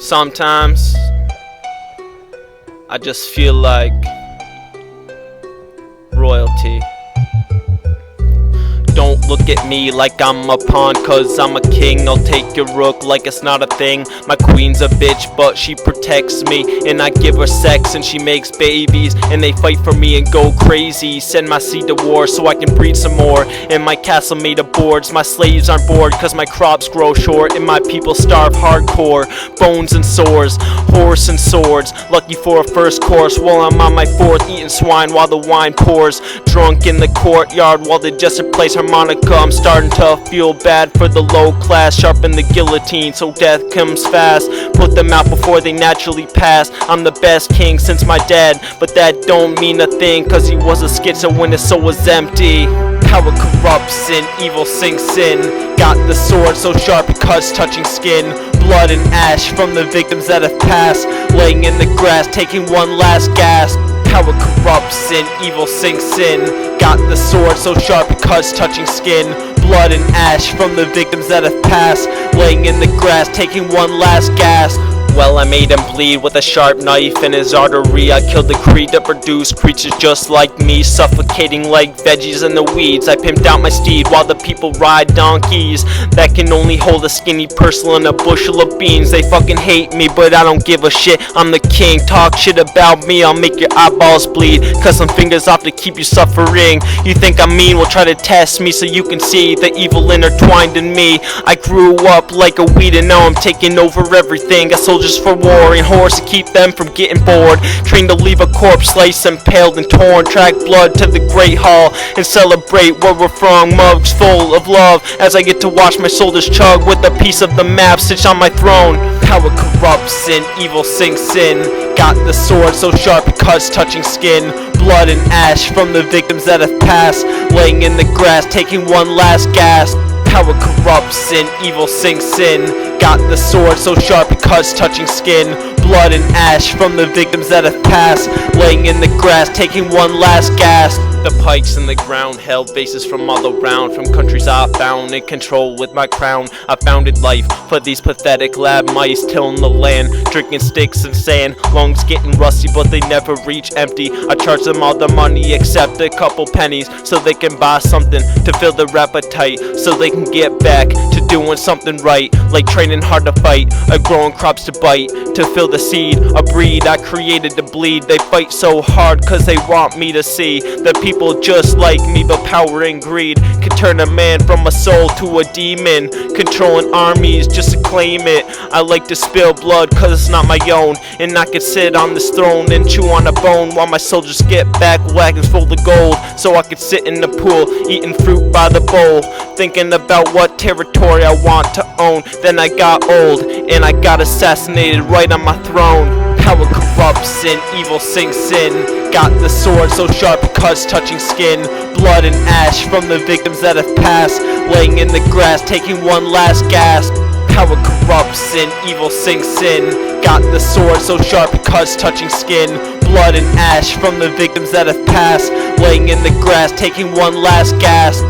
Sometimes I just feel like royalty. Don't look at me like I'm a pawn, cause I'm a king. I'll take your rook like it's not a thing. My queen's a bitch, but she protects me, and I give her sex and she makes babies, and they fight for me and go crazy. Send my seed to war so I can breed some more. In my castle made of boards, my slaves aren't bored, cause my crops grow short and my people starve hardcore. Bones and sores, horse and swords, lucky for a first course, while I'm on my fourth eating swine while the wine pours. Drunk in the courtyard while the jester plays harmonica. I'm starting to feel bad for the low class. Sharpen the guillotine so death comes fast. Put them out before they naturally pass. I'm the best king since my dad, but that don't mean a thing, cause he was a schizo when his soul was empty. Power corrupts and evil sinks in. Got the sword so sharp it cuts touching skin. Blood and ash from the victims that have passed, laying in the grass taking one last gasp. Power corrupts and evil sinks in. Got the sword so sharp it cuts touching skin. Blood and ash from the victims that have passed, laying in the grass taking one last gasp. Well, I made him bleed with a sharp knife in his artery. I killed the creed that produced creatures just like me, suffocating like veggies in the weeds. I pimped out my steed while the people ride donkeys that can only hold a skinny person and a bushel of beans. They fucking hate me, but I don't give a shit. I'm the king. Talk shit about me, I'll make your eyeballs bleed. Cut some fingers off to keep you suffering. You think I'm mean? Well, try to test me so you can see the evil intertwined in me. I grew up like a weed and now I'm taking over everything. Got soldiers for war and horse to keep them from getting bored. Trained to leave a corpse sliced, impaled and torn. Track blood to the great hall and celebrate where we're from. Mugs full of love as I get to watch my soldiers chug with a piece of the map stitched on my throne. Power corrupts and evil sinks in. Got the sword so sharp it cuts touching skin. Blood and ash from the victims that have passed, laying in the grass taking one last gasp. Power corrupts and evil sinks in. Got the sword so sharp it cuts touching skin. Blood and ash from the victims that have passed, laying in the grass taking one last gasp. The pikes in the ground held bases from all around, from countries I found in control with my crown. I founded life for these pathetic lab mice, tilling the land, drinking sticks and sand. Lungs getting rusty but they never reach empty. I charge them all the money except a couple pennies, so they can buy something to fill their appetite, so they can get back to doing something right, like training hard to fight, or growing crops to bite, to fill the seed, a breed I created to bleed. They fight so hard cause they want me to see that people just like me, but power and greed can turn a man from a soul to a demon, controlling armies just to claim it. I like to spill blood cause it's not my own, and I can sit on this throne and chew on a bone while my soldiers get back wagons full of gold, so I could sit in the pool eating fruit by the bowl, thinking about what territory I want to own. Then I got old and I got assassinated right on my throne. Power corrupts and evil sinks in. Got the sword so sharp it cuts touching skin. Blood and ash from the victims that have passed, laying in the grass taking one last gasp. Power corrupts and evil sinks in. Got the sword so sharp it cuts touching skin. Blood and ash from the victims that have passed, laying in the grass taking one last gasp.